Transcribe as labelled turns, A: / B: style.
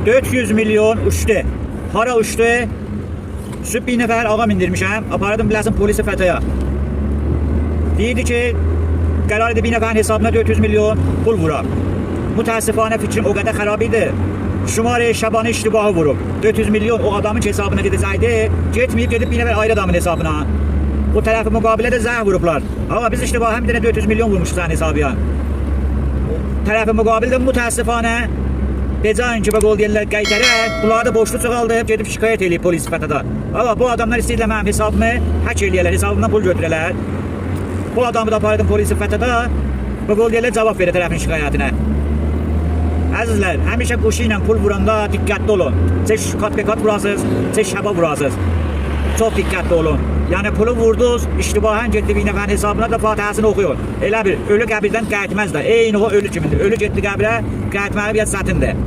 A: 400 milyon uçtu. Para uçtu. Süb bir nəfər ağam indirmişəm. Aparadım biləsin polisi FETÖ-yə. Deyirdi ki, qərar edib bir nəfərin hesabına 400 milyon pul vuraq. Mütəəssifانه fikrim o qədər xarab idi. Şumar şəbanı iştibahı vurub. 400 milyon o adamın hesabına gedəcəkdi. Getməyib gedib bir nəfər ayrı adamın hesabına. O tərəfi müqabilədə zəh vurublar. Ama biz iştibahı bir dənə 400 milyon vurmuşuz sənin hesabıya. Tərəfi müqabildə mütəəssifانه Becayn ki, qol deyirlər qaytaraq, bunları da boşluq çıxaldıb, gedib şikayət eləyib polis FETÖ-də. Ama bu adamlar istəyirlər mənim hesabımı hək eləyərlər, hesabımdan pul götürərlər. Bu adamı da apardım polisi FETÖ-də, qol deyirlər cavab verir tərəfin şikayətinə. Əzizlər, həmişə quşu ilə pul vuranda diqqətli olun. Çək kat-be-kat vurasınız, çək şəba vurasınız. Çox diqqətli olun. Yəni pulu vurdunuz, iştibahən getdi bir nəfərin hesabına da Fatihəsini oxuyun. Elə bir, ölü qəbirdən qayıtmaz da. Eyni o ölü kimindir. Ölü getdi qəbirə, qayıtmağı bir çətindir.